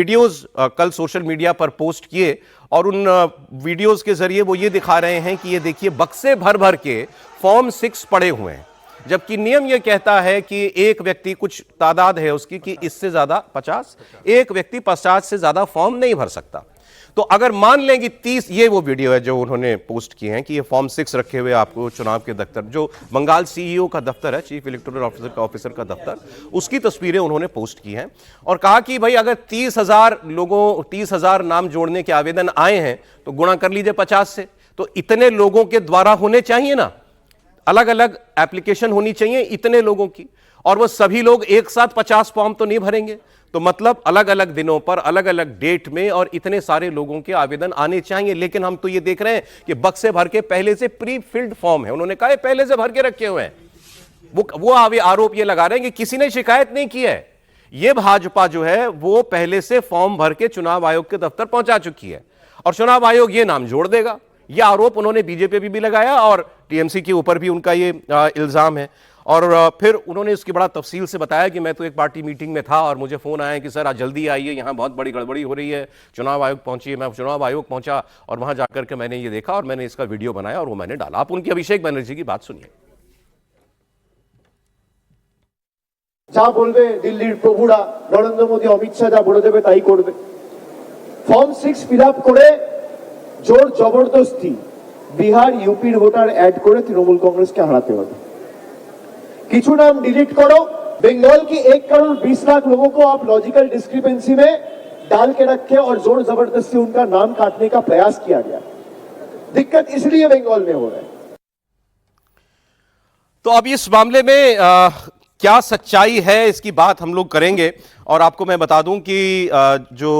Videos कल social media पर post किए और उन वीडियोस के जरिए वो ये दिखा रहे हैं कि ये देखिए बक्से भर भर के फॉर्म 6 पड़े हुए हैं, जबकि नियम ये कहता है कि एक व्यक्ति, कुछ तादाद है उसकी कि इससे ज्यादा 50, एक व्यक्ति 50 से ज्यादा फॉर्म नहीं भर सकता। तो अगर मान लें कि 30, ये वो वीडियो है जो उन्होंने पोस्ट किए हैं कि ये फॉर्म 6 रखे हुए आपको चुनाव के दफ्तर, जो बंगाल सीईओ का दफ्तर है, चीफ इलेक्टोरल ऑफिसर का दफ्तर, उसकी तस्वीरें उन्होंने पोस्ट की हैं और कहा कि भाई अगर 30,000 नाम जोड़ने के आवेदन आए हैं तो गुणा कर लीजिए 50 से, तो इतने लोगों के द्वारा होने चाहिए ना, अलग अलग एप्लीकेशन होनी चाहिए इतने लोगों की, और वो सभी लोग एक साथ 50 फॉर्म तो नहीं भरेंगे। तो मतलब अलग अलग दिनों पर अलग अलग डेट में और इतने सारे लोगों के आवेदन आने चाहिए। लेकिन हम तो ये देख रहे हैं कि बक्से भर के पहले से प्री फिल्ड फॉर्म है, उन्होंने कहा पहले से भर के रखे हुए हैं। वो आरोप ये लगा रहे हैं कि किसी ने शिकायत नहीं की है। ये भाजपा जो है वो पहले से फॉर्म भर के चुनाव आयोग के दफ्तर पहुंचा चुकी है और चुनाव आयोग ये नाम जोड़ देगा। यह आरोप उन्होंने बीजेपी पे भी लगाया और टीएमसी के ऊपर भी उनका ये इल्जाम है। और फिर उन्होंने इसकी बड़ा तफसील से बताया कि मैं तो एक पार्टी मीटिंग में था और मुझे फोन आया कि सर आज जल्दी आइए, यहाँ बहुत बड़ी गड़बड़ी हो रही है, चुनाव आयोग पहुंचिए। मैं चुनाव आयोग पहुंचा और वहां जाकर के मैंने ये देखा और मैंने इसका वीडियो बनाया और वो मैंने डाला। आप उनकी अभिषेक बनर्जी की बात सुनिए। যা বলবে দিল্লির প্রভুরা, নরেন্দ্র মোদী, অমিত শাহ যা বলে দেবে তাই করবে। ফর্ম 6 ফিল আপ করে জোর জবরদস্তি বিহার ইউপির ভোটার ऐड করে তৃণমূল কংগ্রেসকে হারাতে হবে। কিছু नाम डिलीट करो। बंगाल की 1 करोड़ 20 लाख लोगों को आप लॉजिकल डिस्क्रिपेंसी में डाल के रखे और जोर जबरदस्ती उनका नाम काटने का प्रयास किया गया। दिक्कत इसलिए बंगाल में हो रहा है। तो अब इस मामले में क्या सच्चाई है, इसकी बात हम लोग करेंगे। और आपको मैं बता दूं कि जो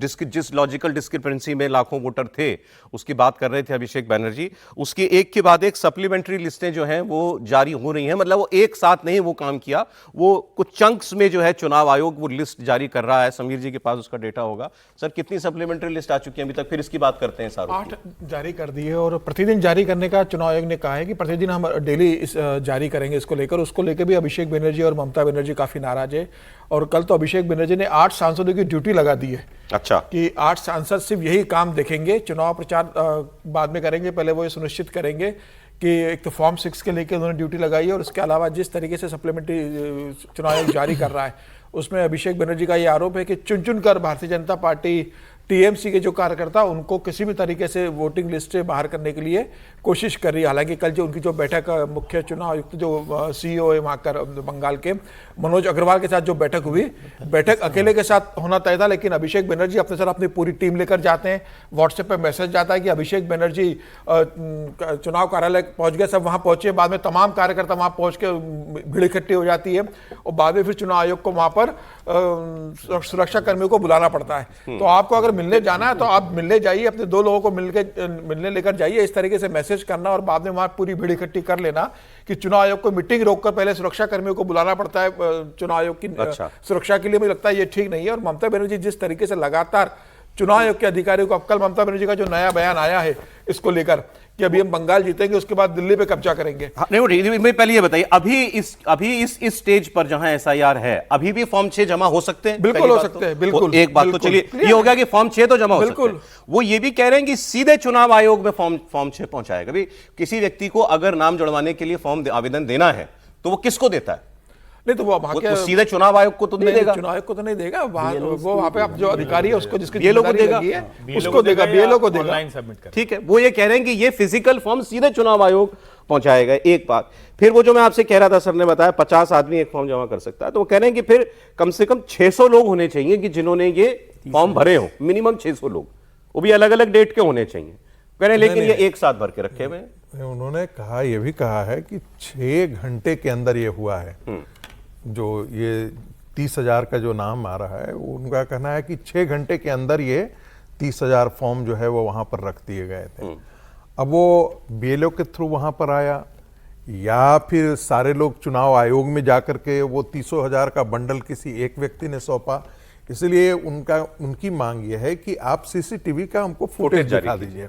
जिस लॉजिकल डिस्क्रिपेंसी में लाखों वोटर थे उसकी बात कर रहे थे अभिषेक बनर्जी, उसकी एक के बाद एक सप्लीमेंट्री लिस्टें जो हैं वो जारी हो रही हैं। मतलब वो एक साथ नहीं वो काम किया, वो कुछ चंक्स में जो है चुनाव आयोग वो लिस्ट जारी कर रहा है। समीर जी के पास उसका डेटा होगा। सर कितनी सप्लीमेंट्री लिस्ट आ चुकी है अभी तक, फिर इसकी बात करते हैं। सर 8 जारी कर दी है और प्रतिदिन जारी करने का चुनाव आयोग ने कहा है कि प्रतिदिन हम डेली जारी करेंगे इसको लेकर। उसको लेकर भी अभिषेक बनर्जी और ममता बनर्जी काफी नाराज है और कल तो अभिषेक बनर्जी ने 8 सांसदों की ड्यूटी लगा दी है। अच्छा, कि 8 सांसद सिर्फ यही काम देखेंगे, चुनाव प्रचार बाद में करेंगे, पहले वो ये सुनिश्चित करेंगे कि एक तो फॉर्म 6 के लेकर उन्होंने ड्यूटी लगाई है और उसके अलावा जिस तरीके से सप्लीमेंट्री चुनाव आयोग जारी कर रहा है उसमें अभिषेक बनर्जी का ये आरोप है कि चुन चुन कर भारतीय जनता पार्टी टीएमसी के जो कार्यकर्ता उनको किसी भी तरीके से वोटिंग लिस्ट से बाहर करने के लिए कोशिश कर रही है। हालांकि कल जो उनकी जो बैठक मुख्य चुनाव आयुक्त जो सीईओ है वहाँ कर बंगाल के मनोज अग्रवाल के साथ जो बैठक हुई, बैठक अकेले के साथ होना तय था, लेकिन अभिषेक बनर्जी अपने साथ अपनी पूरी टीम लेकर जाते हैं। व्हाट्सएप पे मैसेज जाता है कि अभिषेक बनर्जी चुनाव कार्यालय पहुंच गए, सब वहाँ पहुंचे। बाद में तमाम कार्यकर्ता वहाँ पहुँच के भीड़ इकट्ठी हो जाती है और बाद में फिर चुनाव आयोग को वहाँ पर सुरक्षा कर्मियों को बुलाना पड़ता है। तो आपको अगर मिलने जाना है तो आप मिलने जाइए, अपने 2 लोगों को मिलने लेकर जाइए, इस तरीके से मैसेज करना और बाद में वहां पूरी भीड़ इकट्ठी कर लेना कि चुनाव आयोग को मीटिंग रोककर पहले सुरक्षा कर्मियों को बुलाना पड़ता है चुनाव आयोग की सुरक्षा के लिए। मुझे लगता है ये ठीक नहीं है। और ममता बनर्जी जिस तरीके से लगातार चुनाव आयोग के अधिकारियों को, अब कल ममता बनर्जी का जो नया बयान आया है इसको लेकर कि अभी हम बंगाल जीतेंगे उसके बाद दिल्ली पे कब्जा करेंगे। नहीं, पहले ये बताइए, अभी इस स्टेज पर जहां एसआईआर है अभी भी फॉर्म 6 जमा हो सकते हैं? बिल्कुल हो सकते हैं, बिल्कुल। एक बात तो चलिए ये हो गया कि फॉर्म 6 तो जमा हो सकते हैं। वो ये भी कह रहे हैं कि सीधे चुनाव आयोग में फॉर्म 6 पहुंचाएगा। भाई किसी व्यक्ति को अगर नाम जुड़वाने के लिए फॉर्म आवेदन देना है तो वो किसको देता है? नहीं तो वो सीधे चुनाव आयोग को तो नहीं देगा, चुनाव आयोग को तो नहीं देगा, वो वहां पे जो अधिकारी है उसको, जिसकी ये लोग को देगा, उसको देगा, बीएलओ को देगा। ठीक है, वो ये कह रहे हैं कि ये फिजिकल फॉर्म सीधे चुनाव आयोग पहुंचाएगा। एक बात फिर वो जो मैं आपसे कह रहा था, सर ने बताया 50 आदमी एक फॉर्म जमा कर सकता है, तो वो कह रहे हैं कि फिर कम से कम 600 लोग होने चाहिए कि जिन्होंने ये फॉर्म भरे हो, मिनिमम 600 लोग, वो भी अलग अलग डेट के होने चाहिए। कह रहे हैं लेकिन ये एक साथ भर के रखे हुए हैं। उन्होंने कहा, ये भी कहा है कि 6 घंटे के अंदर ये हुआ है। जो ये 30,000 का जो नाम आ रहा है, उनका कहना है कि 6 घंटे के अंदर ये 30,000 फॉर्म जो है वो वहां पर रख दिए गए थे। अब वो बीएलओ के थ्रू वहां पर आया या फिर सारे लोग चुनाव आयोग में जाकर के वो 30,000 का बंडल किसी एक व्यक्ति ने सौंपा। इसलिए उनकी मांग ये है कि आप सीसीटीवी का हमको फुटेज दिखा दीजिए।